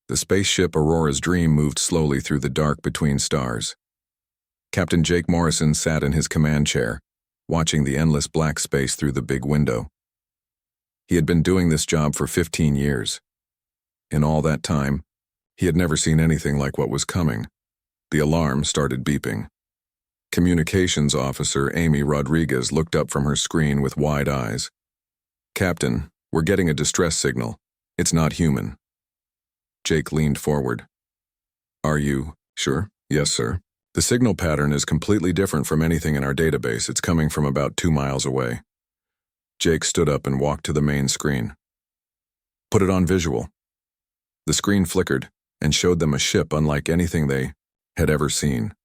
The spaceship Aurora's Dream moved slowly through the dark between stars. Captain Jake Morrison sat in his command chair, watching the endless black space through the big window. He had been doing this job for 15 years. In all that time, he had never seen anything like what was coming. The alarm started beeping. Communications Officer Amy Rodriguez looked up from her screen with wide eyes. "Captain, we're getting a distress signal. It's not human." Jake leaned forward. "Are you sure?" "Yes, sir. The signal pattern is completely different from anything in our database. It's coming from about 2 miles away." Jake stood up and walked to the main screen. "Put it on visual." The screen flickered and showed them a ship unlike anything they had ever seen.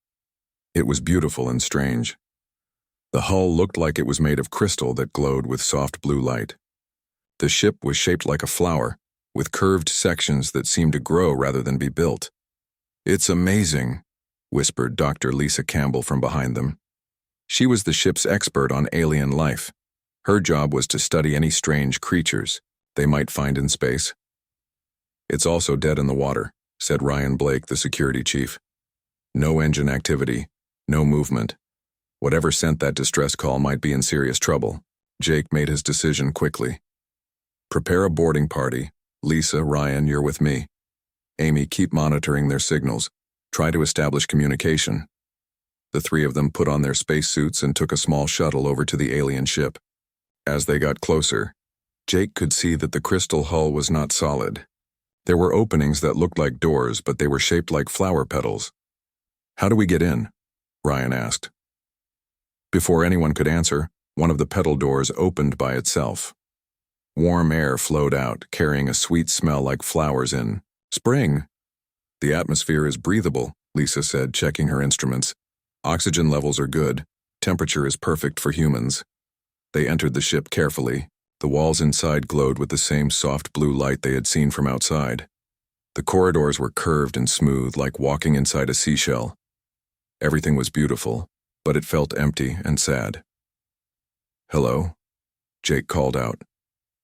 It was beautiful and strange. The hull looked like it was made of crystal that glowed with soft blue light. The ship was shaped like a flower, with curved sections that seemed to grow rather than be built. "It's amazing," whispered Dr. Lisa Campbell from behind them. She was the ship's expert on alien life. Her job was to study any strange creatures they might find in space. "It's also dead in the water," said Ryan Blake, the security chief. "No engine activity, no movement. Whatever sent that distress call might be in serious trouble." Jake made his decision quickly. "Prepare a boarding party. Lisa, Ryan, you're with me. Amy, keep monitoring their signals. Try to establish communication." The three of them put on their spacesuits and took a small shuttle over to the alien ship. As they got closer, Jake could see that the crystal hull was not solid. There were openings that looked like doors, but they were shaped like flower petals. "How do we get in?" Ryan asked. Before anyone could answer, one of the petal doors opened by itself. Warm air flowed out, carrying a sweet smell like flowers in spring. "The atmosphere is breathable," Lisa said, checking her instruments. "Oxygen levels are good. Temperature is perfect for humans." They entered the ship carefully. The walls inside glowed with the same soft blue light they had seen from outside. The corridors were curved and smooth, like walking inside a seashell. Everything was beautiful, but it felt empty and sad. "Hello?" Jake called out.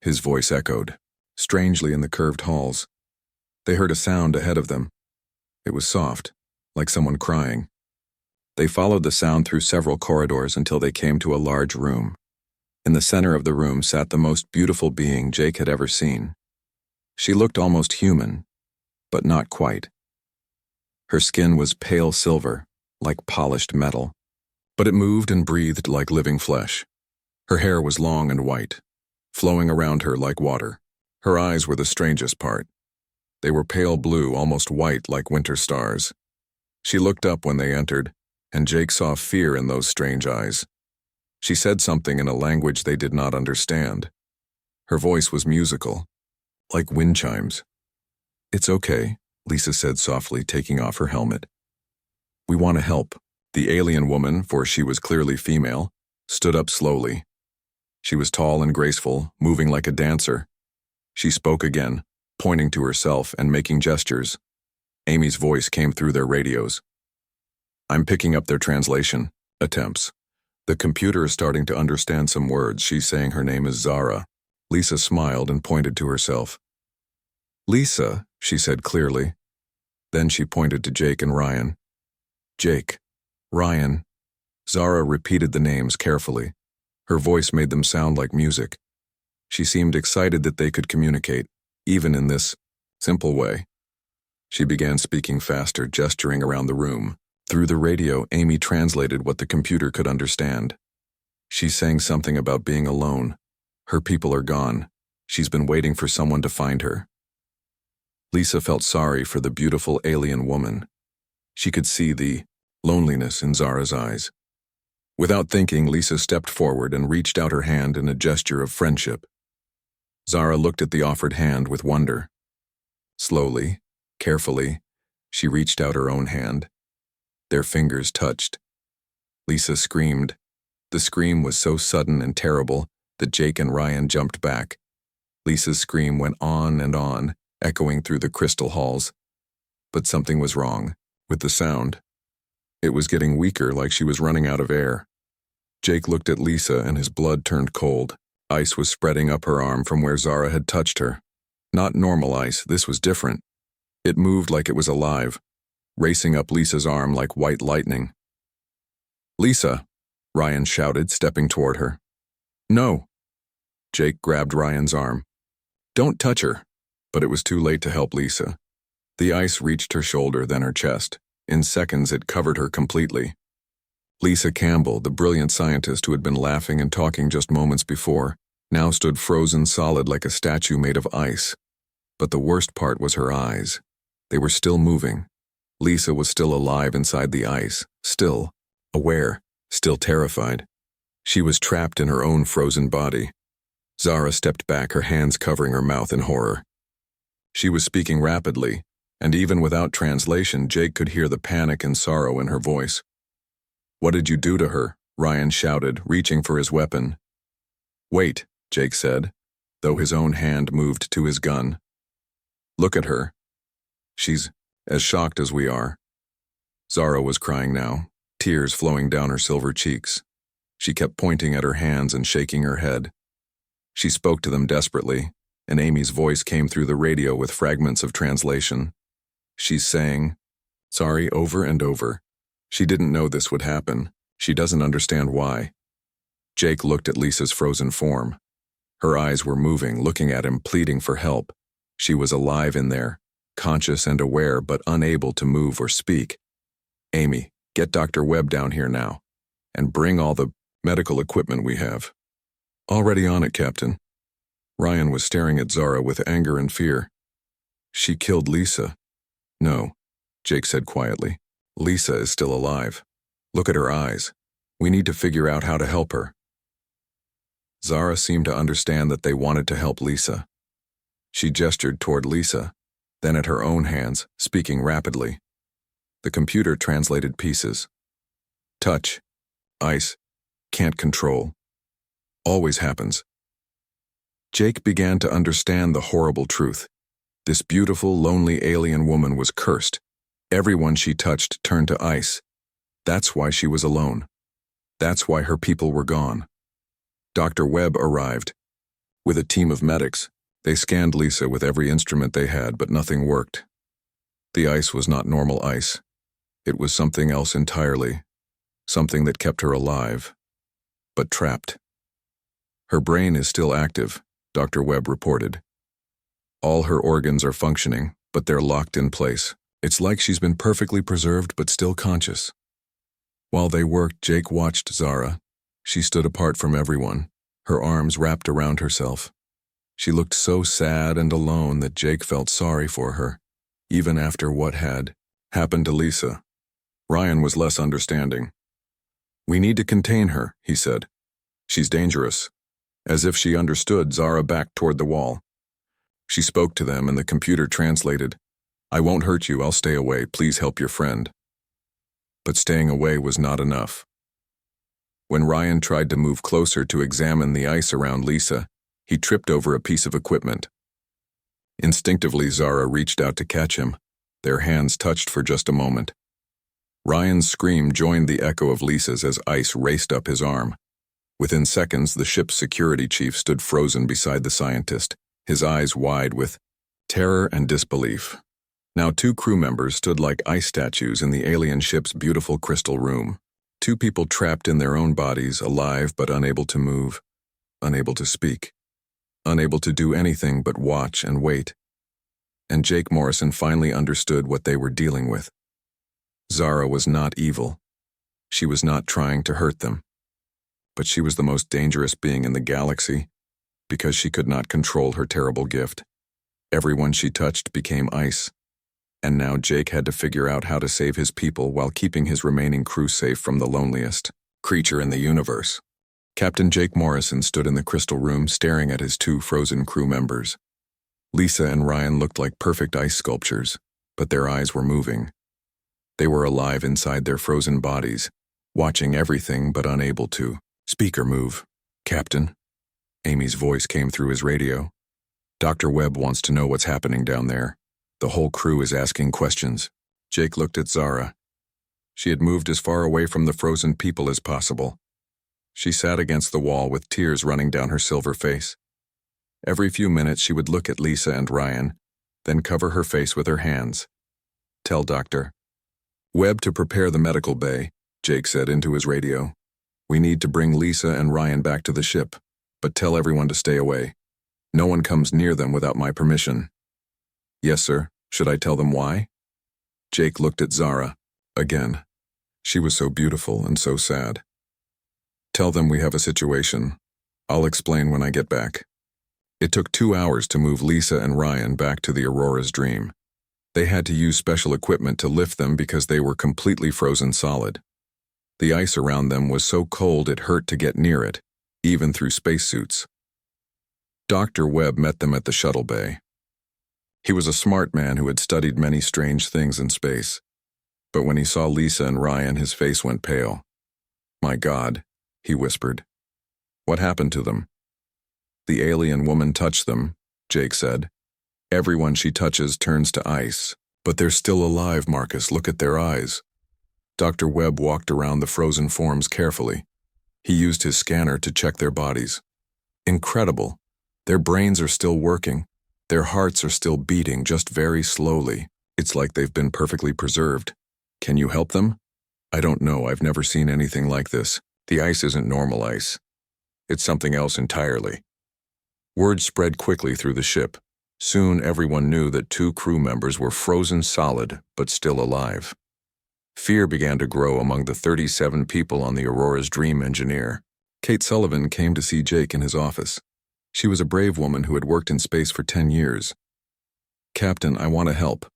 His voice echoed, strangely in the curved halls. They heard a sound ahead of them. It was soft, like someone crying. They followed the sound through several corridors until they came to a large room. In the center of the room sat the most beautiful being Jake had ever seen. She looked almost human, but not quite. Her skin was pale silver, like polished metal, but it moved and breathed like living flesh. Her hair was long and white, flowing around her like water. Her eyes were the strangest part. They were pale blue, almost white like winter stars. She looked up when they entered, and Jake saw fear in those strange eyes. She said something in a language they did not understand. Her voice was musical, like wind chimes. "It's okay," Lisa said softly, taking off her helmet. "We want to help." The alien woman, for she was clearly female, stood up slowly. She was tall and graceful, moving like a dancer. She spoke again, pointing to herself and making gestures. Amy's voice came through their radios. "I'm picking up their translation attempts. The computer is starting to understand some words. She's saying her name is Zara." Lisa smiled and pointed to herself. "Lisa," she said clearly. Then she pointed to Jake and Ryan. "Jake, Ryan." Zara repeated the names carefully. Her voice made them sound like music. She seemed excited that they could communicate, even in this simple way. She began speaking faster, gesturing around the room. Through the radio, Amy translated what the computer could understand. She's saying something about being alone. Her people are gone. She's been waiting for someone to find her. Lisa felt sorry for the beautiful alien woman. She could see the loneliness in Zara's eyes. Without thinking, Lisa stepped forward and reached out her hand in a gesture of friendship. Zara looked at the offered hand with wonder. Slowly, carefully, she reached out her own hand. Their fingers touched. Lisa screamed. The scream was so sudden and terrible that Jake and Ryan jumped back. Lisa's scream went on and on, echoing through the crystal halls. But something was wrong with the sound. It was getting weaker, like she was running out of air. Jake looked at Lisa and his blood turned cold. Ice was spreading up her arm from where Zara had touched her. Not normal ice, this was different. It moved like it was alive, racing up Lisa's arm like white lightning. "Lisa," Ryan shouted, stepping toward her. "No." Jake grabbed Ryan's arm. "Don't touch her." But it was too late to help Lisa. The ice reached her shoulder, then her chest. In seconds, it covered her completely. Lisa Campbell, the brilliant scientist who had been laughing and talking just moments before, now stood frozen solid like a statue made of ice. But the worst part was her eyes. They were still moving. Lisa was still alive inside the ice, still aware, still terrified. She was trapped in her own frozen body. Zara stepped back, her hands covering her mouth in horror. She was speaking rapidly, and even without translation, Jake could hear the panic and sorrow in her voice. "What did you do to her?" Ryan shouted, reaching for his weapon. "Wait," Jake said, though his own hand moved to his gun. "Look at her. She's as shocked as we are." Zara was crying now, tears flowing down her silver cheeks. She kept pointing at her hands and shaking her head. She spoke to them desperately, and Amy's voice came through the radio with fragments of translation. She's saying, "Sorry," over and over. She didn't know this would happen. She doesn't understand why. Jake looked at Lisa's frozen form. Her eyes were moving, looking at him, pleading for help. She was alive in there, conscious and aware, but unable to move or speak. "Amy, get Dr. Webb down here now, and bring all the medical equipment we have." "Already on it, Captain." Ryan was staring at Zara with anger and fear. "She killed Lisa." "No," Jake said quietly. "Lisa is still alive. Look at her eyes. We need to figure out how to help her." Zara seemed to understand that they wanted to help Lisa. She gestured toward Lisa, then at her own hands, speaking rapidly. The computer translated pieces. "Touch. Ice. Can't control. Always happens." Jake began to understand the horrible truth. This beautiful, lonely alien woman was cursed. Everyone she touched turned to ice. That's why she was alone. That's why her people were gone. Dr. Webb arrived. With a team of medics, they scanned Lisa with every instrument they had, but nothing worked. The ice was not normal ice. It was something else entirely. Something that kept her alive, but trapped. "Her brain is still active," Dr. Webb reported. "All her organs are functioning, but they're locked in place. It's like she's been perfectly preserved but still conscious." While they worked, Jake watched Zara. She stood apart from everyone, her arms wrapped around herself. She looked so sad and alone that Jake felt sorry for her, even after what had happened to Lisa. Ryan was less understanding. "We need to contain her," he said. "She's dangerous." As if she understood, Zara backed toward the wall. She spoke to them and the computer translated, "I won't hurt you, I'll stay away, please help your friend." But staying away was not enough. When Ryan tried to move closer to examine the ice around Lisa, he tripped over a piece of equipment. Instinctively, Zara reached out to catch him. Their hands touched for just a moment. Ryan's scream joined the echo of Lisa's as ice raced up his arm. Within seconds, the ship's security chief stood frozen beside the scientist, his eyes wide with terror and disbelief. Now 2 crew members stood like ice statues in the alien ship's beautiful crystal room. 2 people trapped in their own bodies, alive but unable to move, unable to speak, unable to do anything but watch and wait. And Jake Morrison finally understood what they were dealing with. Zara was not evil. She was not trying to hurt them. But she was the most dangerous being in the galaxy because she could not control her terrible gift. Everyone she touched became ice. And now Jake had to figure out how to save his people while keeping his remaining crew safe from the loneliest creature in the universe. Captain Jake Morrison stood in the crystal room staring at his 2 frozen crew members. Lisa and Ryan looked like perfect ice sculptures, but their eyes were moving. They were alive inside their frozen bodies, watching everything but unable to speak or move. "Captain," Amy's voice came through his radio. "Dr. Webb wants to know what's happening down there. The whole crew is asking questions." Jake looked at Zara. She had moved as far away from the frozen people as possible. She sat against the wall with tears running down her silver face. Every few minutes she would look at Lisa and Ryan, Then cover her face with her hands. Tell Dr. Webb to prepare the medical bay, Jake said into his radio. We need to bring Lisa and Ryan back to the ship, but tell everyone to stay away. No one comes near them without my permission. Yes, sir. Should I tell them why? Jake looked at Zara. Again. She was so beautiful and so sad. Tell them we have a situation. I'll explain when I get back. It took 2 hours to move Lisa and Ryan back to the Aurora's Dream. They had to use special equipment to lift them because they were completely frozen solid. The ice around them was so cold it hurt to get near it, even through spacesuits. Dr. Webb met them at the shuttle bay. He was a smart man who had studied many strange things in space. But when he saw Lisa and Ryan, his face went pale. My God, he whispered. What happened to them? The alien woman touched them, Jake said. Everyone she touches turns to ice. But they're still alive, Marcus. Look at their eyes. Dr. Webb walked around the frozen forms carefully. He used his scanner to check their bodies. Incredible. Their brains are still working. Their hearts are still beating, just very slowly. It's like they've been perfectly preserved. Can you help them? I don't know. I've never seen anything like this. The ice isn't normal ice. It's something else entirely. Word spread quickly through the ship. Soon everyone knew that 2 crew members were frozen solid, but still alive. Fear began to grow among the 37 people on the Aurora's Dream Engineer. Kate Sullivan came to see Jake in his office. She was a brave woman who had worked in space for 10 years. Captain, I want to help.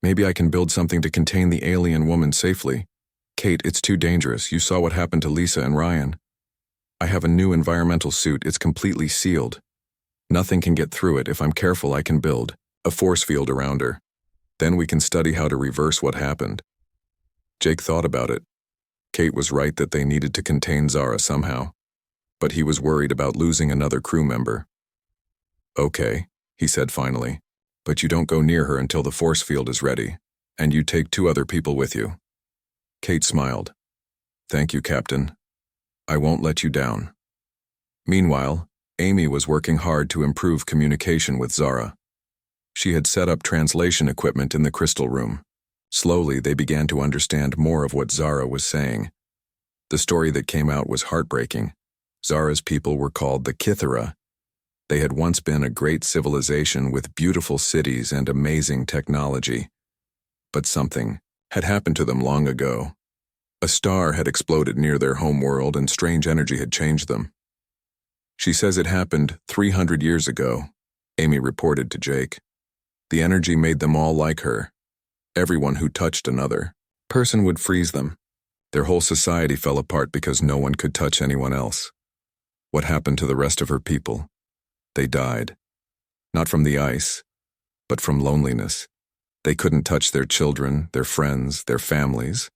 Maybe I can build something to contain the alien woman safely. Kate, it's too dangerous. You saw what happened to Lisa and Ryan. I have a new environmental suit. It's completely sealed. Nothing can get through it. If I'm careful, I can build a force field around her. Then we can study how to reverse what happened. Jake thought about it. Kate was right that they needed to contain Zara somehow, but he was worried about losing another crew member. Okay, he said finally, but you don't go near her until the force field is ready, and you take 2 other people with you. Kate smiled. Thank you, Captain. I won't let you down. Meanwhile, Amy was working hard to improve communication with Zara. She had set up translation equipment in the crystal room. Slowly, they began to understand more of what Zara was saying. The story that came out was heartbreaking. Zara's people were called the Kithara. They had once been a great civilization with beautiful cities and amazing technology. But something had happened to them long ago. A star had exploded near their home world and strange energy had changed them. She says it happened 300 years ago, Amy reported to Jake. The energy made them all like her. Everyone who touched another person would freeze them. Their whole society fell apart because no one could touch anyone else. What happened to the rest of her people? They died. Not from the ice, but from loneliness. They couldn't touch their children, their friends, their families.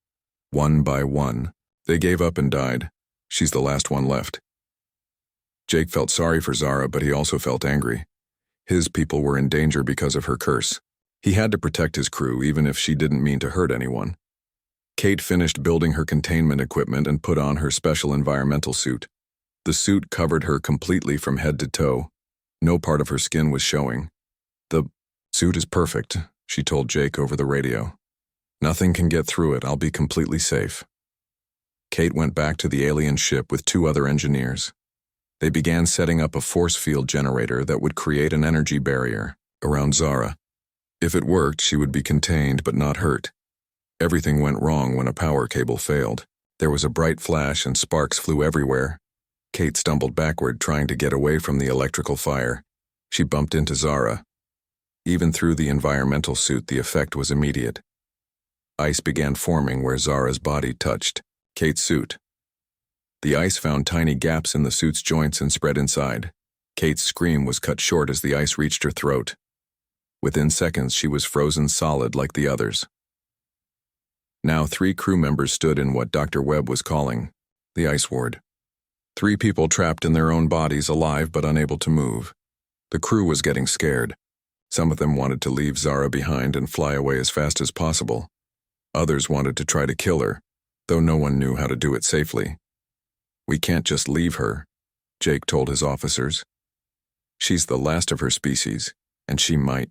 One by one, they gave up and died. She's the last one left. Jake felt sorry for Zara, but he also felt angry. His people were in danger because of her curse. He had to protect his crew, even if she didn't mean to hurt anyone. Kate finished building her containment equipment and put on her special environmental suit. The suit covered her completely from head to toe. No part of her skin was showing. The suit is perfect, she told Jake over the radio. Nothing can get through it. I'll be completely safe. Kate went back to the alien ship with 2 other engineers. They began setting up a force field generator that would create an energy barrier around Zara. If it worked, she would be contained but not hurt. Everything went wrong when a power cable failed. There was a bright flash and sparks flew everywhere. Kate stumbled backward, trying to get away from the electrical fire. She bumped into Zara. Even through the environmental suit, the effect was immediate. Ice began forming where Zara's body touched Kate's suit. The ice found tiny gaps in the suit's joints and spread inside. Kate's scream was cut short as the ice reached her throat. Within seconds, she was frozen solid like the others. Now 3 crew members stood in what Dr. Webb was calling the ice ward. 3 people trapped in their own bodies, alive but unable to move. The crew was getting scared. Some of them wanted to leave Zara behind and fly away as fast as possible. Others wanted to try to kill her, though no one knew how to do it safely. We can't just leave her, Jake told his officers. She's the last of her species, and she might.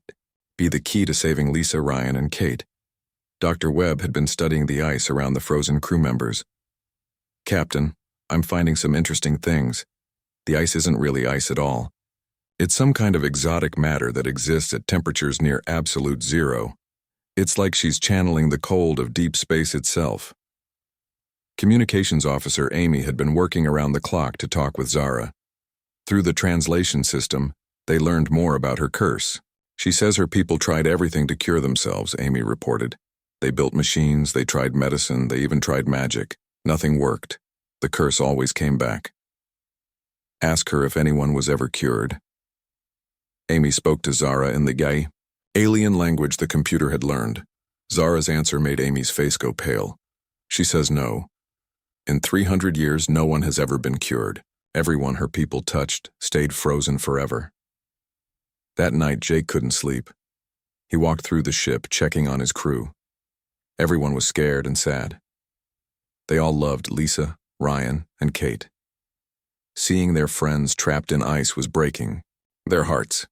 be the key to saving Lisa, Ryan, and Kate. Dr. Webb had been studying the ice around the frozen crew members. "Captain, I'm finding some interesting things. The ice isn't really ice at all. It's some kind of exotic matter that exists at temperatures near absolute zero. It's like she's channeling the cold of deep space itself." Communications officer Amy had been working around the clock to talk with Zara. Through the translation system, they learned more about her curse. "She says her people tried everything to cure themselves," Amy reported. "They built machines, they tried medicine, they even tried magic. Nothing worked. The curse always came back. Ask her if anyone was ever cured." Amy spoke to Zara in the gay, alien language the computer had learned. Zara's answer made Amy's face go pale. She says no. In 300 years, no one has ever been cured. Everyone her people touched stayed frozen forever. That night, Jake couldn't sleep. He walked through the ship, checking on his crew. Everyone was scared and sad. They all loved Lisa, Ryan, and Kate. Seeing their friends trapped in ice was breaking their hearts.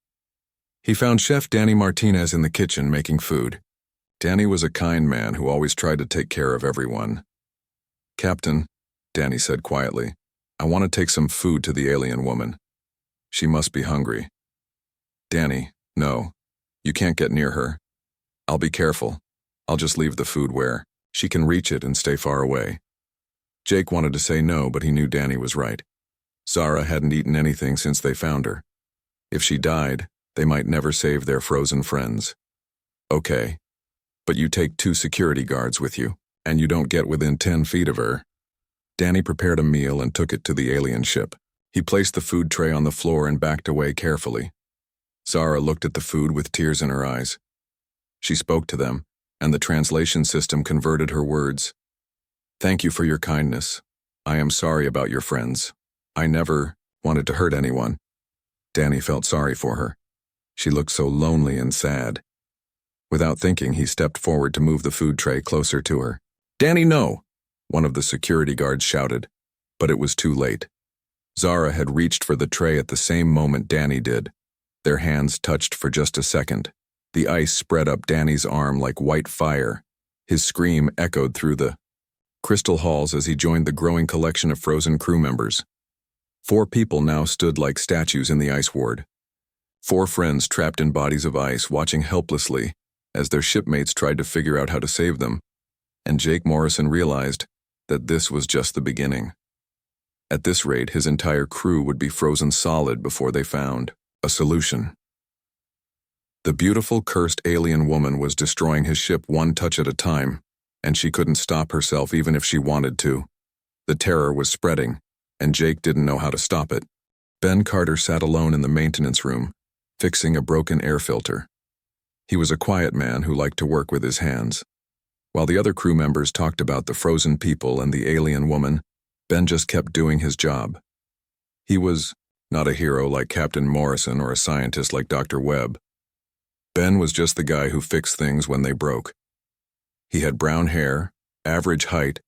He found Chef Danny Martinez in the kitchen making food. Danny was a kind man who always tried to take care of everyone. "Captain," Danny said quietly, "I want to take some food to the alien woman. She must be hungry." "Danny, no. You can't get near her. I'll be careful. I'll just leave the food where she can reach it and stay far away." Jake wanted to say no, but he knew Danny was right. Zara hadn't eaten anything since they found her. If she died, they might never save their frozen friends. "Okay, but you take 2 security guards with you, and you don't get within 10 feet of her." Danny prepared a meal and took it to the alien ship. He placed the food tray on the floor and backed away carefully. Zara looked at the food with tears in her eyes. She spoke to them, and the translation system converted her words. "Thank you for your kindness. I am sorry about your friends. I never wanted to hurt anyone." Danny felt sorry for her. She looked so lonely and sad. Without thinking, he stepped forward to move the food tray closer to her. "Danny, no!" one of the security guards shouted, but it was too late. Zara had reached for the tray at the same moment Danny did. Their hands touched for just a second. The ice spread up Danny's arm like white fire. His scream echoed through the crystal halls as he joined the growing collection of frozen crew members. 4 people now stood like statues in the ice ward. 4 friends trapped in bodies of ice, watching helplessly as their shipmates tried to figure out how to save them. And Jake Morrison realized that this was just the beginning. At this rate, his entire crew would be frozen solid before they found a solution. The beautiful, cursed alien woman was destroying his ship one touch at a time, and she couldn't stop herself even if she wanted to. The terror was spreading, and Jake didn't know how to stop it. Ben Carter sat alone in the maintenance room, fixing a broken air filter. He was a quiet man who liked to work with his hands. While the other crew members talked about the frozen people and the alien woman, Ben just kept doing his job. He was not a hero like Captain Morrison or a scientist like Dr. Webb. Ben was just the guy who fixed things when they broke. He had brown hair, average height,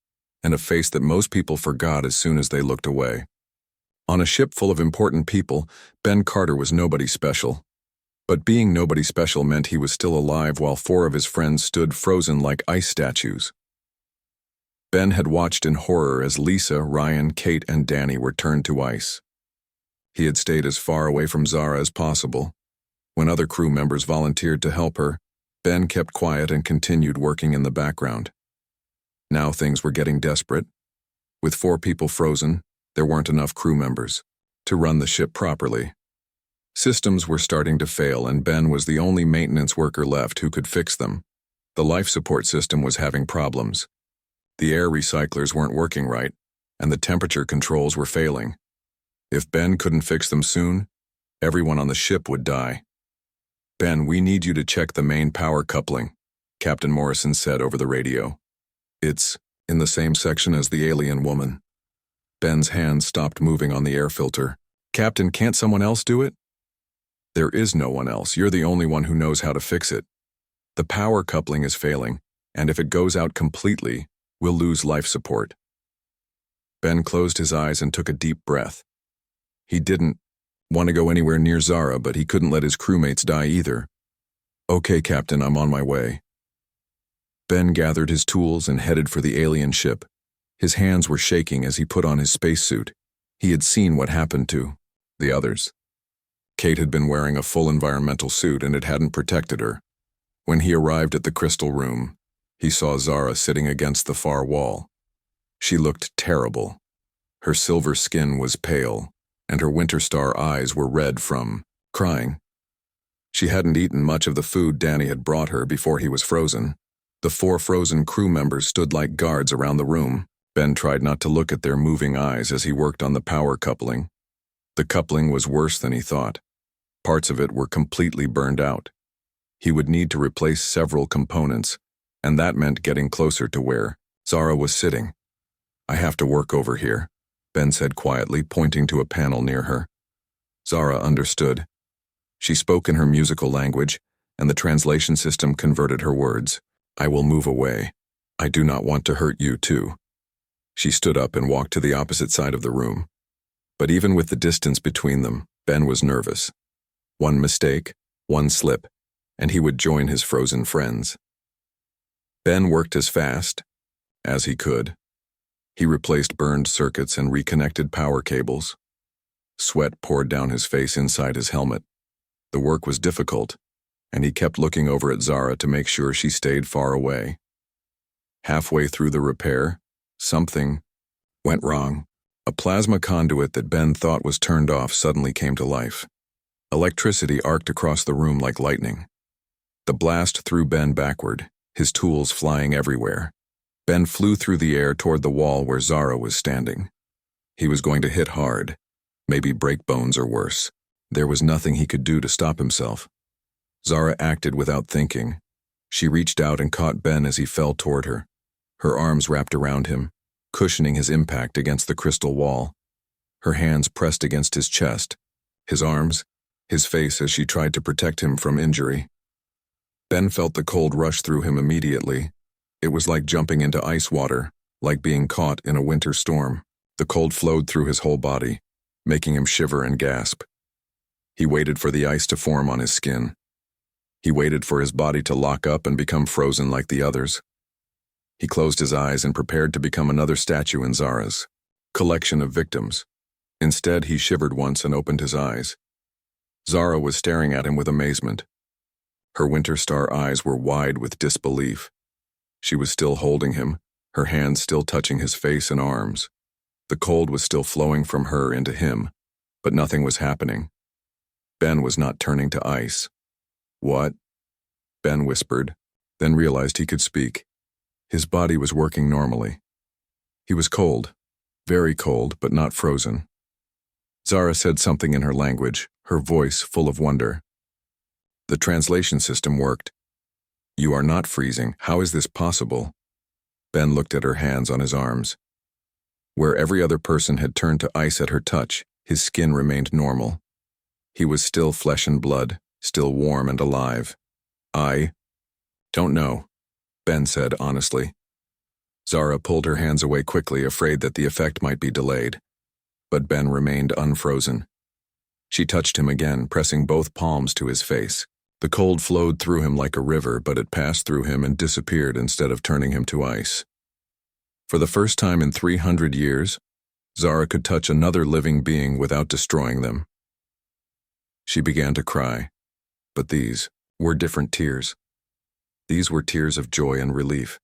and a face that most people forgot as soon as they looked away. On a ship full of important people, Ben Carter was nobody special. But being nobody special meant he was still alive while 4 of his friends stood frozen like ice statues. Ben had watched in horror as Lisa, Ryan, Kate, and Danny were turned to ice. He had stayed as far away from Zara as possible. When other crew members volunteered to help her, Ben kept quiet and continued working in the background. Now things were getting desperate. With 4 people frozen, there weren't enough crew members to run the ship properly. Systems were starting to fail, and Ben was the only maintenance worker left who could fix them. The life support system was having problems. The air recyclers weren't working right, and the temperature controls were failing. If Ben couldn't fix them soon, everyone on the ship would die. "Ben, we need you to check the main power coupling," Captain Morrison said over the radio. "It's in the same section as the alien woman." Ben's hand stopped moving on the air filter. "Captain, can't someone else do it?" "There is no one else. You're the only one who knows how to fix it. The power coupling is failing, and if it goes out completely, we'll lose life support." Ben closed his eyes and took a deep breath. He didn't want to go anywhere near Zara, but he couldn't let his crewmates die either. Okay, Captain, I'm on my way. Ben gathered his tools and headed for the alien ship. His hands were shaking as he put on his spacesuit. He had seen what happened to the others. Kate had been wearing a full environmental suit and it hadn't protected her. When he arrived at the crystal room, he saw Zara sitting against the far wall. She looked terrible. Her silver skin was pale, and her winter star eyes were red from crying. She hadn't eaten much of the food Danny had brought her before he was frozen. The 4 frozen crew members stood like guards around the room. Ben tried not to look at their moving eyes as he worked on the power coupling. The coupling was worse than he thought. Parts of it were completely burned out. He would need to replace several components, and that meant getting closer to where Zara was sitting. "I have to work over here," Ben said quietly, pointing to a panel near her. Zara understood. She spoke in her musical language, and the translation system converted her words. "I will move away. I do not want to hurt you too." She stood up and walked to the opposite side of the room. But even with the distance between them, Ben was nervous. One mistake, one slip, and he would join his frozen friends. Ben worked as fast as he could. He replaced burned circuits and reconnected power cables. Sweat poured down his face inside his helmet. The work was difficult, and he kept looking over at Zara to make sure she stayed far away. Halfway through the repair, something went wrong. A plasma conduit that Ben thought was turned off suddenly came to life. Electricity arced across the room like lightning. The blast threw Ben backward, his tools flying everywhere. Ben flew through the air toward the wall where Zara was standing. He was going to hit hard, maybe break bones or worse. There was nothing he could do to stop himself. Zara acted without thinking. She reached out and caught Ben as he fell toward her. Her arms wrapped around him, cushioning his impact against the crystal wall. Her hands pressed against his chest, his arms, his face as she tried to protect him from injury. Ben felt the cold rush through him immediately. It was like jumping into ice water, like being caught in a winter storm. The cold flowed through his whole body, making him shiver and gasp. He waited for the ice to form on his skin. He waited for his body to lock up and become frozen like the others. He closed his eyes and prepared to become another statue in Zara's collection of victims. Instead, he shivered once and opened his eyes. Zara was staring at him with amazement. Her winter star eyes were wide with disbelief. She was still holding him, her hands still touching his face and arms. The cold was still flowing from her into him, but nothing was happening. Ben was not turning to ice. "What?" Ben whispered, then realized he could speak. His body was working normally. He was cold, very cold, but not frozen. Zara said something in her language, her voice full of wonder. The translation system worked. "You are not freezing. How is this possible?" Ben looked at her hands on his arms. Where every other person had turned to ice at her touch, his skin remained normal. He was still flesh and blood, still warm and alive. "I don't know," Ben said honestly. Zara pulled her hands away quickly, afraid that the effect might be delayed. But Ben remained unfrozen. She touched him again, pressing both palms to his face. The cold flowed through him like a river, but it passed through him and disappeared instead of turning him to ice. For the first time in 300 years, Zara could touch another living being without destroying them. She began to cry, but these were different tears. These were tears of joy and relief.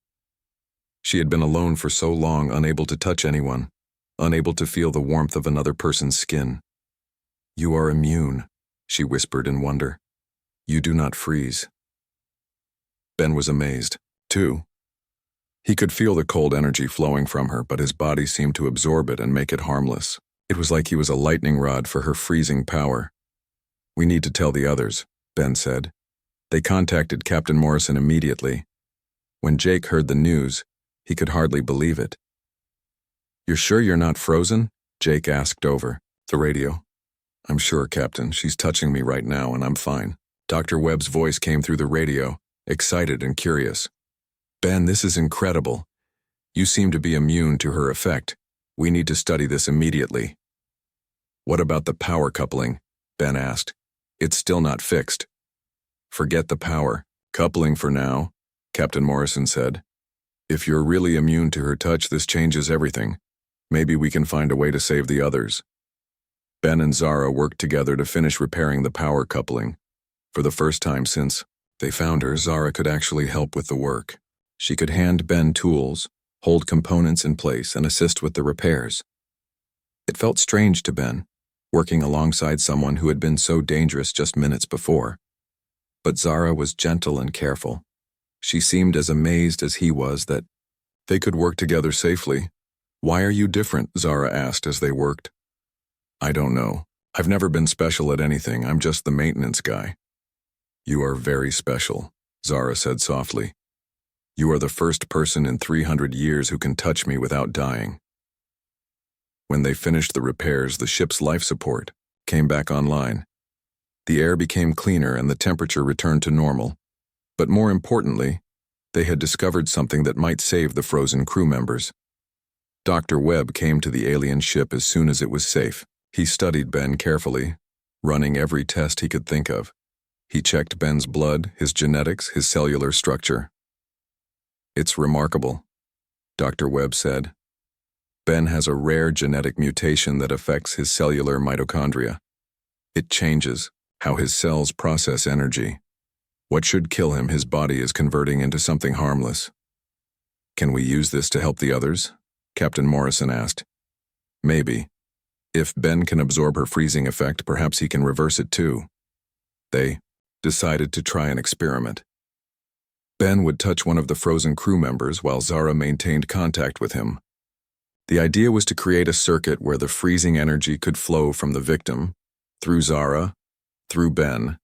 She had been alone for so long, unable to touch anyone, unable to feel the warmth of another person's skin. "You are immune," she whispered in wonder. "You do not freeze." Ben was amazed, too. He could feel the cold energy flowing from her, but his body seemed to absorb it and make it harmless. It was like he was a lightning rod for her freezing power. "We need to tell the others," Ben said. They contacted Captain Morrison immediately. When Jake heard the news, he could hardly believe it. "You're sure you're not frozen?" Jake asked over the radio. "I'm sure, Captain. She's touching me right now, and I'm fine." Dr. Webb's voice came through the radio, excited and curious. "Ben, this is incredible. You seem to be immune to her effect. We need to study this immediately." "What about the power coupling?" Ben asked. "It's still not fixed." Forget the power. Coupling for now, Captain Morrison said. If you're really immune to her touch, this changes everything. Maybe we can find a way to save the others. Ben and Zara worked together to finish repairing the power coupling. For the first time since they found her, Zara could actually help with the work. She could hand Ben tools, hold components in place, and assist with the repairs. It felt strange to Ben, working alongside someone who had been so dangerous just minutes before. But Zara was gentle and careful. She seemed as amazed as he was that they could work together safely. "Why are you different?" Zara asked as they worked. "I don't know. I've never been special at anything. I'm just the maintenance guy." "You are very special," Zara said softly. "You are the first person in 300 years who can touch me without dying." When they finished the repairs, the ship's life support came back online. The air became cleaner and the temperature returned to normal. But more importantly, they had discovered something that might save the frozen crew members. Dr. Webb came to the alien ship as soon as it was safe. He studied Ben carefully, running every test he could think of. He checked Ben's blood, his genetics, his cellular structure. "It's remarkable," Dr. Webb said. "Ben has a rare genetic mutation that affects his cellular mitochondria. It changes how his cells process energy. What should kill him, his body is converting into something harmless." "Can we use this to help the others?" Captain Morrison asked. "Maybe. If Ben can absorb her freezing effect, perhaps he can reverse it too." They decided to try an experiment. Ben would touch one of the frozen crew members while Zara maintained contact with him. The idea was to create a circuit where the freezing energy could flow from the victim, through Zara, through Ben,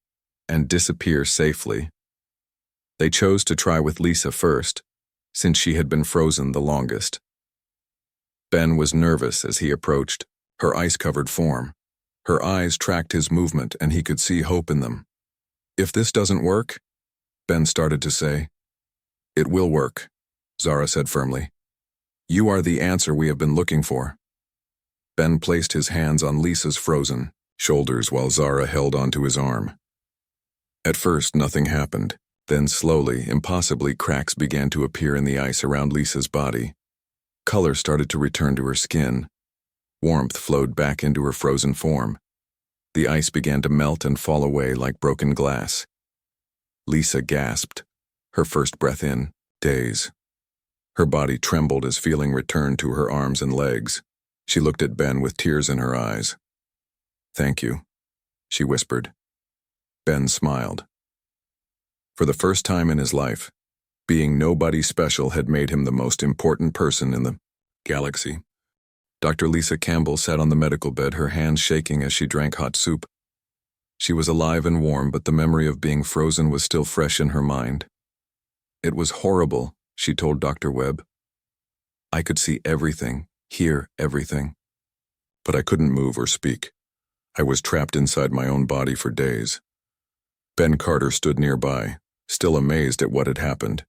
and disappear safely. They chose to try with Lisa first, since she had been frozen the longest. Ben was nervous as he approached her ice-covered form. Her eyes tracked his movement and he could see hope in them. "If this doesn't work," Ben started to say. "It will work," Zara said firmly. "You are the answer we have been looking for." Ben placed his hands on Lisa's frozen shoulders while Zara held onto his arm. At first, nothing happened. Then slowly, impossibly, cracks began to appear in the ice around Lisa's body. Color started to return to her skin. Warmth flowed back into her frozen form. The ice began to melt and fall away like broken glass. Lisa gasped, her first breath in days. Her body trembled as feeling returned to her arms and legs. She looked at Ben with tears in her eyes. "Thank you," she whispered. Ben smiled. For the first time in his life, being nobody special had made him the most important person in the galaxy. Dr. Lisa Campbell sat on the medical bed, her hands shaking as she drank hot soup. She was alive and warm, but the memory of being frozen was still fresh in her mind. "It was horrible," she told Dr. Webb. "I could see everything, hear everything. But I couldn't move or speak. I was trapped inside my own body for days." Ben Carter stood nearby, still amazed at what had happened.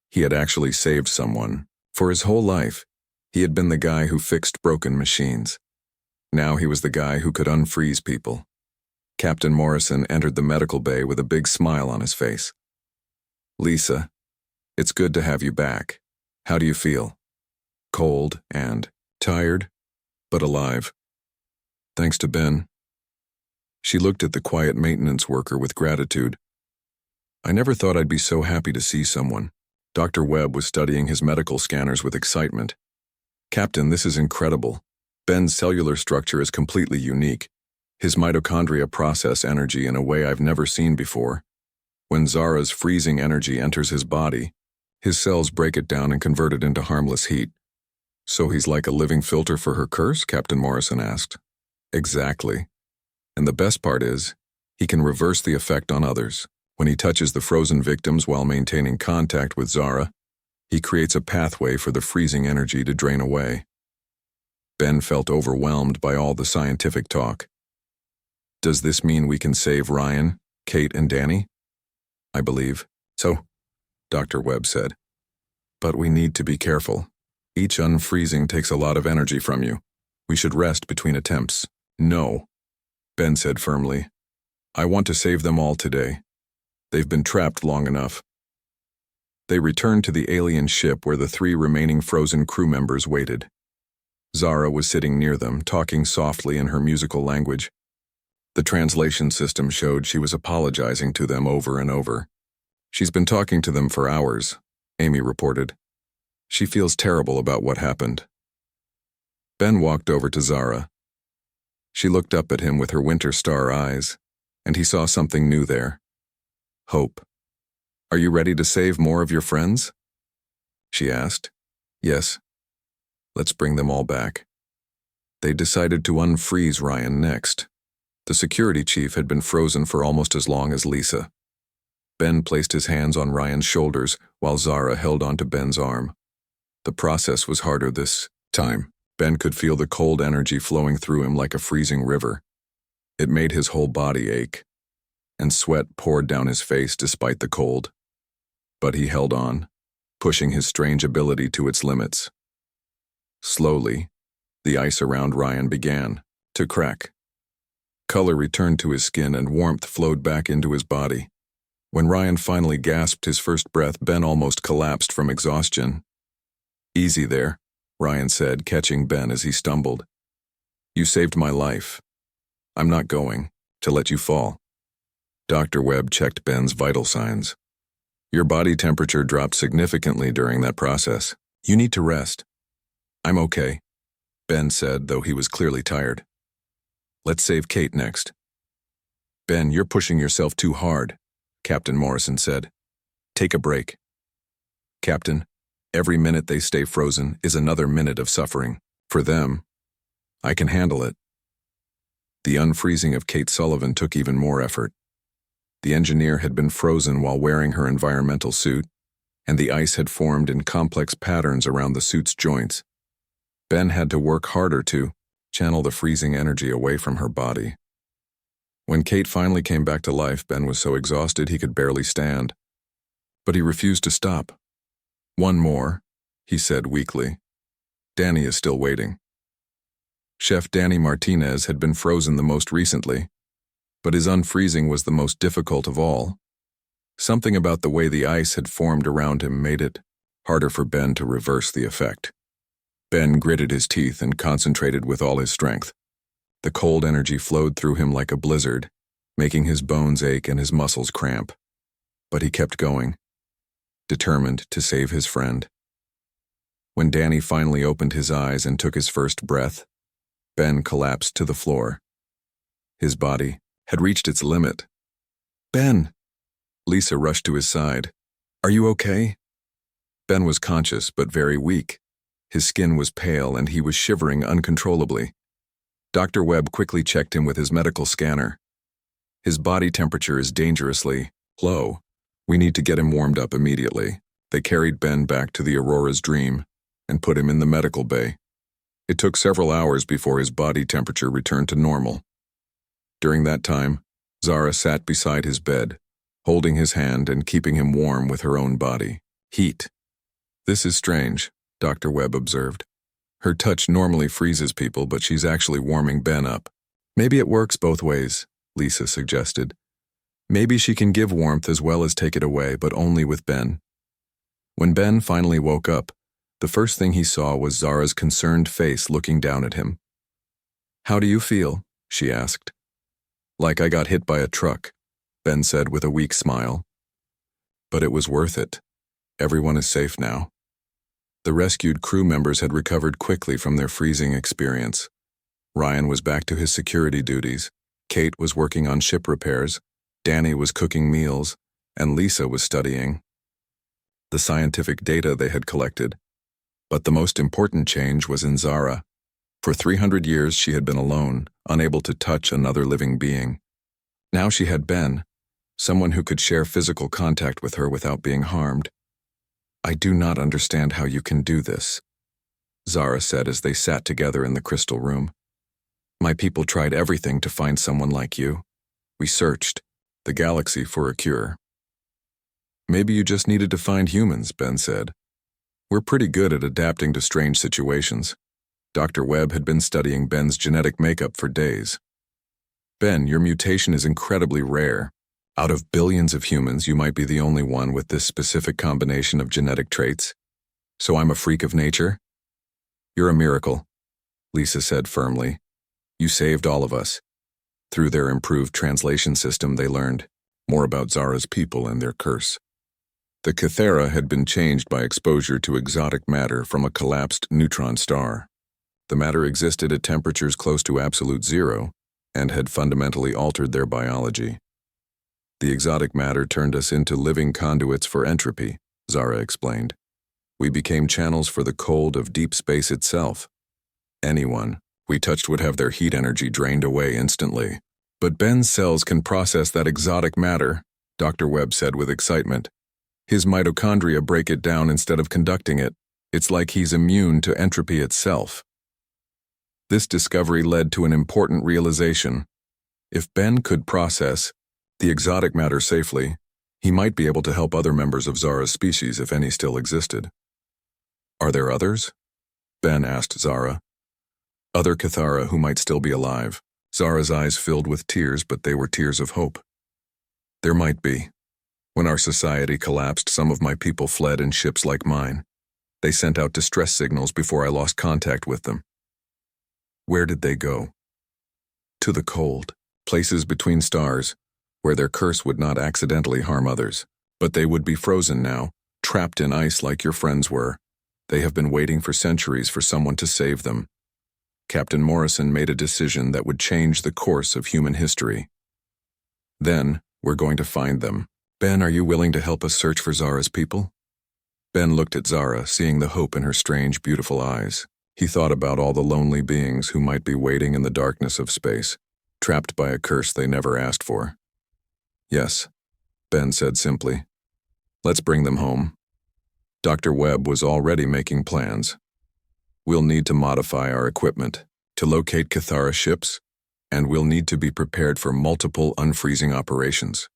He had actually saved someone. For his whole life, he had been the guy who fixed broken machines. Now he was the guy who could unfreeze people. Captain Morrison entered the medical bay with a big smile on his face. "Lisa, it's good to have you back. How do you feel?" "Cold and tired, but alive. Thanks to Ben." She looked at the quiet maintenance worker with gratitude. "I never thought I'd be so happy to see someone." Dr. Webb was studying his medical scanners with excitement. "Captain, this is incredible. Ben's cellular structure is completely unique. His mitochondria process energy in a way I've never seen before. When Zara's freezing energy enters his body, his cells break it down and convert it into harmless heat." "So he's like a living filter for her curse?" Captain Morrison asked. "Exactly. And the best part is, he can reverse the effect on others. When he touches the frozen victims while maintaining contact with Zara, he creates a pathway for the freezing energy to drain away." Ben felt overwhelmed by all the scientific talk. "Does this mean we can save Ryan, Kate, and Danny?" "I believe so," Dr. Webb said. "But we need to be careful. Each unfreezing takes a lot of energy from you. We should rest between attempts." "No," Ben said firmly. "I want to save them all today. They've been trapped long enough. They returned to the alien ship where the 3 remaining frozen crew members waited. Zara was sitting near them, talking softly in her musical language. The translation system showed she was apologizing to them over and over. She's been talking to them for hours, Amy reported. She feels terrible about what happened. Ben walked over to Zara. She looked up at him with her winter star eyes, and he saw something new there. Hope. Are you ready to save more of your friends? She asked. Yes. Let's bring them all back. They decided to unfreeze Ryan next. The security chief had been frozen for almost as long as Lisa. Ben placed his hands on Ryan's shoulders while Zara held onto Ben's arm. The process was harder this time. Ben could feel the cold energy flowing through him like a freezing river. It made his whole body ache, and sweat poured down his face despite the cold. But he held on, pushing his strange ability to its limits. Slowly, the ice around Ryan began to crack. Color returned to his skin and warmth flowed back into his body. When Ryan finally gasped his first breath, Ben almost collapsed from exhaustion. Easy there, Ryan said, catching Ben as he stumbled. You saved my life. I'm not going to let you fall. Dr. Webb checked Ben's vital signs. Your body temperature dropped significantly during that process. You need to rest. I'm okay, Ben said, though he was clearly tired. Let's save Kate next. Ben, you're pushing yourself too hard, Captain Morrison said. Take a break. Captain, every minute they stay frozen is another minute of suffering. For them, I can handle it. The unfreezing of Kate Sullivan took even more effort. The engineer had been frozen while wearing her environmental suit, and the ice had formed in complex patterns around the suit's joints. Ben had to work harder to channel the freezing energy away from her body. When Kate finally came back to life, Ben was so exhausted he could barely stand. But he refused to stop. One more, he said weakly. Danny is still waiting. Chef Danny Martinez had been frozen the most recently, but his unfreezing was the most difficult of all. Something about the way the ice had formed around him made it harder for Ben to reverse the effect. Ben gritted his teeth and concentrated with all his strength. The cold energy flowed through him like a blizzard, making his bones ache and his muscles cramp. But he kept going, determined to save his friend. When Danny finally opened his eyes and took his first breath, Ben collapsed to the floor. His body had reached its limit. Ben! Lisa rushed to his side. Are you okay? Ben was conscious but very weak. His skin was pale and he was shivering uncontrollably. Dr. Webb quickly checked him with his medical scanner. His body temperature is dangerously low. We need to get him warmed up immediately. They carried Ben back to the Aurora's Dream and put him in the medical bay. It took several hours before his body temperature returned to normal. During that time, Zara sat beside his bed, holding his hand and keeping him warm with her own body. Heat. This is strange, Dr. Webb observed. Her touch normally freezes people, but she's actually warming Ben up. Maybe it works both ways, Lisa suggested. Maybe she can give warmth as well as take it away, but only with Ben. When Ben finally woke up, the first thing he saw was Zara's concerned face looking down at him. How do you feel? She asked. Like I got hit by a truck, Ben said with a weak smile. But it was worth it. Everyone is safe now. The rescued crew members had recovered quickly from their freezing experience. Ryan was back to his security duties, Kate was working on ship repairs, Danny was cooking meals, and Lisa was studying the scientific data they had collected. But the most important change was in Zara. For 300 years she had been alone, unable to touch another living being. Now she had Ben, someone who could share physical contact with her without being harmed. I do not understand how you can do this, Zara said as they sat together in the crystal room. My people tried everything to find someone like you. We searched the galaxy for a cure. Maybe you just needed to find humans, Ben said. We're pretty good at adapting to strange situations. Dr. Webb had been studying Ben's genetic makeup for days. Ben, your mutation is incredibly rare. Out of billions of humans, you might be the only one with this specific combination of genetic traits. So I'm a freak of nature? You're a miracle, Lisa said firmly. You saved all of us. Through their improved translation system, they learned more about Zara's people and their curse. The Cathera had been changed by exposure to exotic matter from a collapsed neutron star. The matter existed at temperatures close to absolute zero and had fundamentally altered their biology. The exotic matter turned us into living conduits for entropy, Zara explained. We became channels for the cold of deep space itself. Anyone we touched would have their heat energy drained away instantly. But Ben's cells can process that exotic matter, Dr. Webb said with excitement. His mitochondria break it down instead of conducting it. It's like he's immune to entropy itself. This discovery led to an important realization. If Ben could process the exotic matter safely, he might be able to help other members of Zara's species if any still existed. Are there others? Ben asked Zara. Other Cathara who might still be alive. Zara's eyes filled with tears, but they were tears of hope. There might be. When our society collapsed, some of my people fled in ships like mine. They sent out distress signals before I lost contact with them. Where did they go? To the cold, places between stars, where their curse would not accidentally harm others. But they would be frozen now, trapped in ice like your friends were. They have been waiting for centuries for someone to save them. Captain Morrison made a decision that would change the course of human history. Then, we're going to find them. Ben, are you willing to help us search for Zara's people? Ben looked at Zara, seeing the hope in her strange, beautiful eyes. He thought about all the lonely beings who might be waiting in the darkness of space, trapped by a curse they never asked for. Yes, Ben said simply. Let's bring them home. Dr. Webb was already making plans. We'll need to modify our equipment to locate Cathara ships, and we'll need to be prepared for multiple unfreezing operations.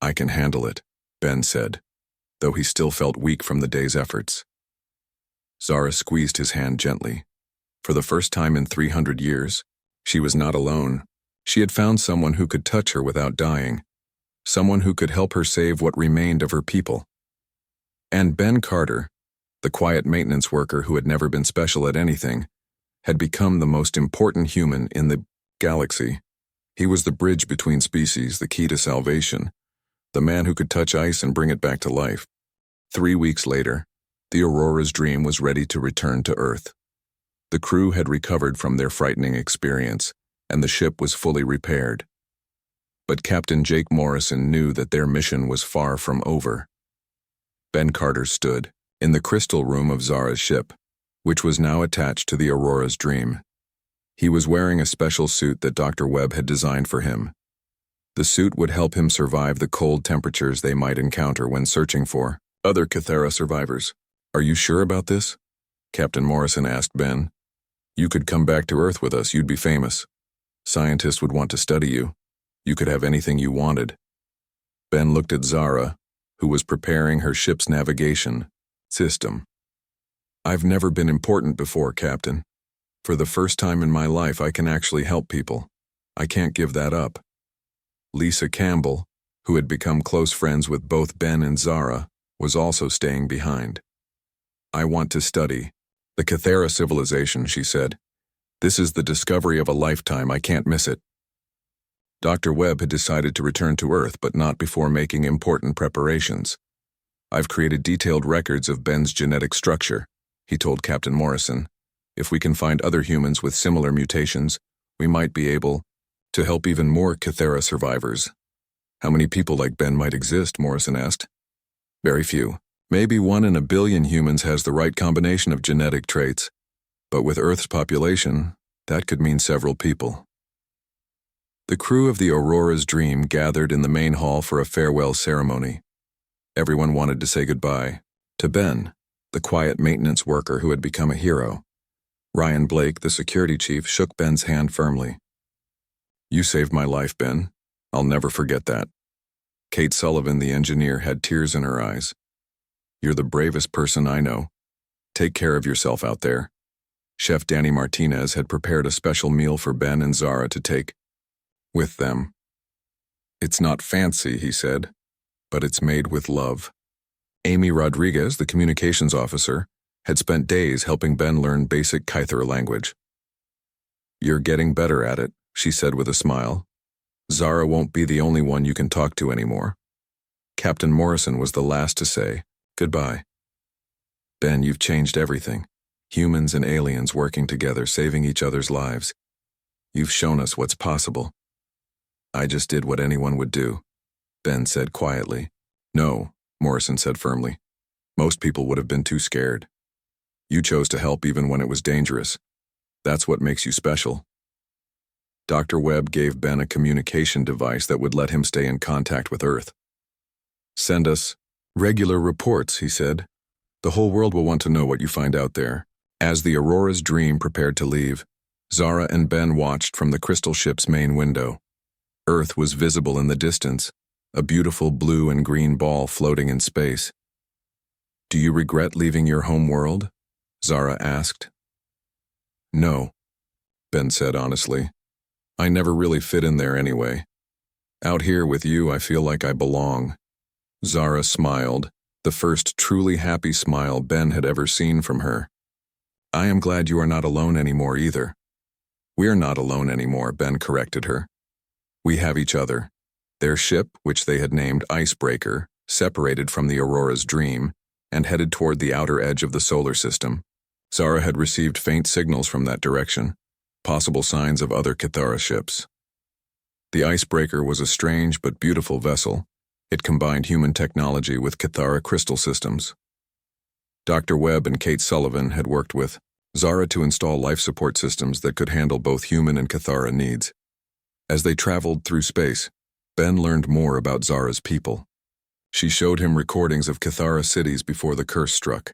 I can handle it, Ben said, though he still felt weak from the day's efforts. Zara squeezed his hand gently. For the first time in 300 years, she was not alone. She had found someone who could touch her without dying, someone who could help her save what remained of her people. And Ben Carter, the quiet maintenance worker who had never been special at anything, had become the most important human in the galaxy. He was the bridge between species, the key to salvation, the man who could touch ice and bring it back to life. 3 weeks later, the Aurora's dream was ready to return to Earth. The crew had recovered from their frightening experience, and the ship was fully repaired. But Captain Jake Morrison knew that their mission was far from over. Ben Carter stood in the crystal room of Zara's ship, which was now attached to the Aurora's dream. He was wearing a special suit that Dr. Webb had designed for him. The suit would help him survive the cold temperatures they might encounter when searching for other Cathara survivors. Are you sure about this? Captain Morrison asked Ben. You could come back to Earth with us, you'd be famous. Scientists would want to study you. You could have anything you wanted. Ben looked at Zara, who was preparing her ship's navigation system. I've never been important before, Captain. For the first time in my life, I can actually help people. I can't give that up. Lisa Campbell, who had become close friends with both Ben and Zara, was also staying behind. I want to study the Cathara civilization, she said. This is the discovery of a lifetime. I can't miss it. Dr. Webb had decided to return to Earth, but not before making important preparations. I've created detailed records of Ben's genetic structure, he told Captain Morrison. If we can find other humans with similar mutations, we might be able to help even more Cathara survivors. How many people like Ben might exist? Morrison asked. Very few. Maybe 1 in a billion humans has the right combination of genetic traits, but with Earth's population, that could mean several people. The crew of the Aurora's Dream gathered in the main hall for a farewell ceremony. Everyone wanted to say goodbye to Ben, the quiet maintenance worker who had become a hero. Ryan Blake, the security chief, shook Ben's hand firmly. You saved my life, Ben. I'll never forget that. Kate Sullivan, the engineer, had tears in her eyes. You're the bravest person I know. Take care of yourself out there. Chef Danny Martinez had prepared a special meal for Ben and Zara to take with them. It's not fancy, he said, but it's made with love. Amy Rodriguez, the communications officer, had spent days helping Ben learn basic Kythera language. You're getting better at it, she said with a smile. Zara won't be the only one you can talk to anymore. Captain Morrison was the last to say goodbye. Ben, you've changed everything. Humans and aliens working together, saving each other's lives. You've shown us what's possible. I just did what anyone would do, Ben said quietly. No, Morrison said firmly. Most people would have been too scared. You chose to help even when it was dangerous. That's what makes you special. Dr. Webb gave Ben a communication device that would let him stay in contact with Earth. Send us regular reports, he said. The whole world will want to know what you find out there. As the Aurora's Dream prepared to leave, Zara and Ben watched from the crystal ship's main window. Earth was visible in the distance, a beautiful blue and green ball floating in space. Do you regret leaving your home world? Zara asked. No, Ben said honestly. I never really fit in there anyway. Out here with you, I feel like I belong. Zara smiled, the first truly happy smile Ben had ever seen from her. I am glad you are not alone anymore either. We're not alone anymore, Ben corrected her. We have each other. Their ship, which they had named Icebreaker, separated from the Aurora's Dream and headed toward the outer edge of the solar system. Zara had received faint signals from that direction, possible signs of other Kythera ships. The Icebreaker was a strange but beautiful vessel. It combined human technology with Kythera crystal systems. Dr. Webb and Kate Sullivan had worked with Zara to install life support systems that could handle both human and Kythera needs. As they traveled through space, Ben learned more about Zara's people. She showed him recordings of Kythera cities before the curse struck.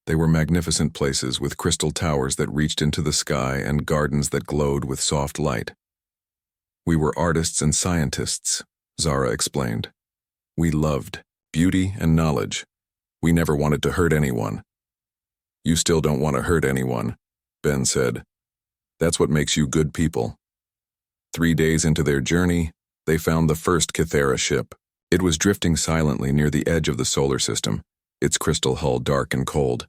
They were magnificent places with crystal towers that reached into the sky and gardens that glowed with soft light. We were artists and scientists, Zara explained. We loved beauty and knowledge. We never wanted to hurt anyone. You still don't want to hurt anyone, Ben said. That's what makes you good people. 3 days into their journey, they found the first Kythera ship. It was drifting silently near the edge of the solar system, its crystal hull dark and cold.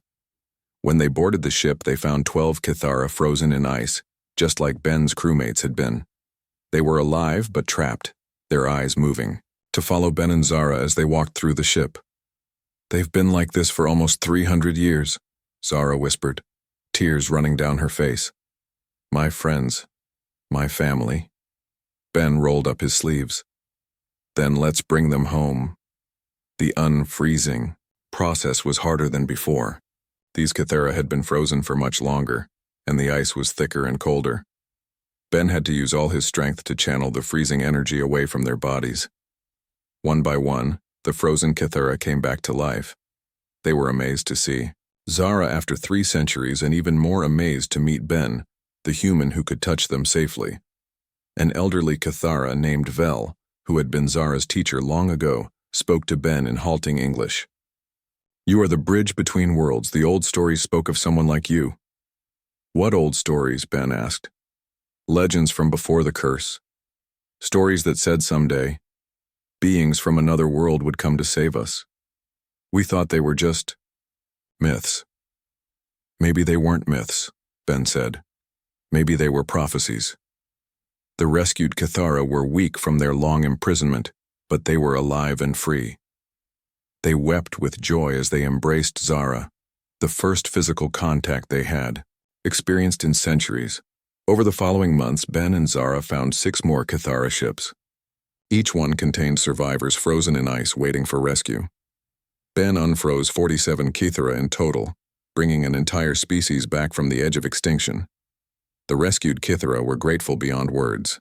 When they boarded the ship, they found 12 Kythera frozen in ice, just like Ben's crewmates had been. They were alive but trapped, their eyes moving, to follow Ben and Zara as they walked through the ship. They've been like this for almost 300 years, Zara whispered, tears running down her face. My friends, my family. Ben rolled up his sleeves. Then let's bring them home. The unfreezing process was harder than before. These Kythera had been frozen for much longer, and the ice was thicker and colder. Ben had to use all his strength to channel the freezing energy away from their bodies. One by one, the frozen Kythera came back to life. They were amazed to see Zara after 3 centuries and even more amazed to meet Ben, the human who could touch them safely. An elderly Kythera named Vel, who had been Zara's teacher long ago, spoke to Ben in halting English. You are the bridge between worlds. The old stories spoke of someone like you. What old stories? Ben asked. Legends from before the curse. Stories that said someday, beings from another world would come to save us. We thought they were just myths. Maybe they weren't myths, Ben said. Maybe they were prophecies. The rescued Kythera were weak from their long imprisonment, but they were alive and free. They wept with joy as they embraced Zara, the first physical contact they had, experienced in centuries. Over the following months, Ben and Zara found 6 more Kythera ships. Each one contained survivors frozen in ice waiting for rescue. Ben unfroze 47 Kythera in total, bringing an entire species back from the edge of extinction. The rescued Kythera were grateful beyond words.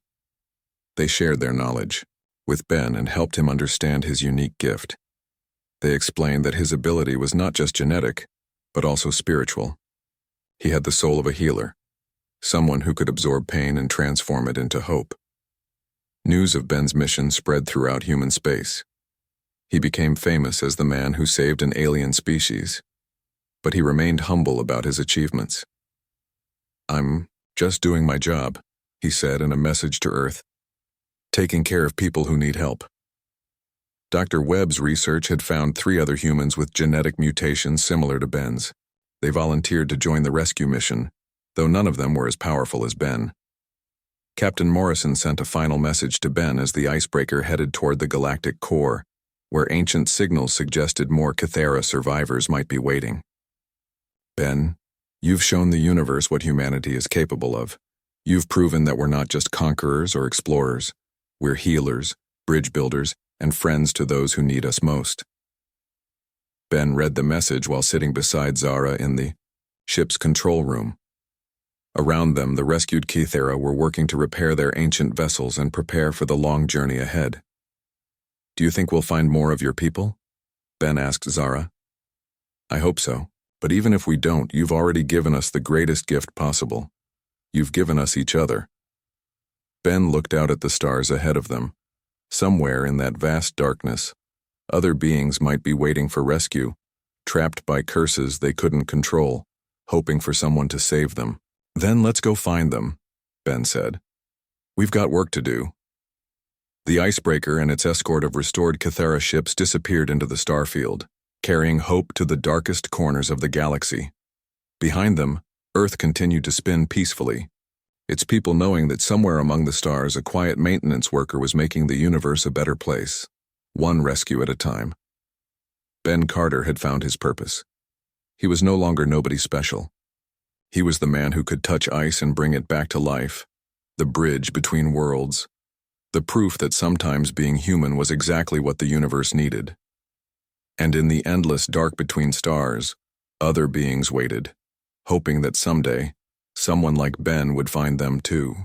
They shared their knowledge with Ben and helped him understand his unique gift. They explained that his ability was not just genetic, but also spiritual. He had the soul of a healer, someone who could absorb pain and transform it into hope. News of Ben's mission spread throughout human space. He became famous as the man who saved an alien species, but he remained humble about his achievements. I'm just doing my job, he said in a message to Earth. taking care of people who need help. Dr. Webb's research had found 3 other humans with genetic mutations similar to Ben's. They volunteered to join the rescue mission, though none of them were as powerful as Ben. Captain Morrison sent a final message to Ben as the icebreaker headed toward the galactic core, where ancient signals suggested more Cathera survivors might be waiting. Ben, you've shown the universe what humanity is capable of. You've proven that we're not just conquerors or explorers. We're healers, bridge builders, and friends to those who need us most. Ben read the message while sitting beside Zara in the ship's control room. Around them, the rescued Cathera were working to repair their ancient vessels and prepare for the long journey ahead. Do you think we'll find more of your people? Ben asked Zara. I hope so, but even if we don't, you've already given us the greatest gift possible. You've given us each other. Ben looked out at the stars ahead of them. Somewhere in that vast darkness, other beings might be waiting for rescue, trapped by curses they couldn't control, hoping for someone to save them. Then let's go find them, Ben said. We've got work to do. The icebreaker and its escort of restored Cathera ships disappeared into the starfield, carrying hope to the darkest corners of the galaxy. Behind them, Earth continued to spin peacefully, its people knowing that somewhere among the stars a quiet maintenance worker was making the universe a better place, one rescue at a time. Ben Carter had found his purpose. He was no longer nobody special. He was the man who could touch ice and bring it back to life, the bridge between worlds, the proof that sometimes being human was exactly what the universe needed. And in the endless dark between stars, other beings waited, hoping that someday, someone like Ben would find them too.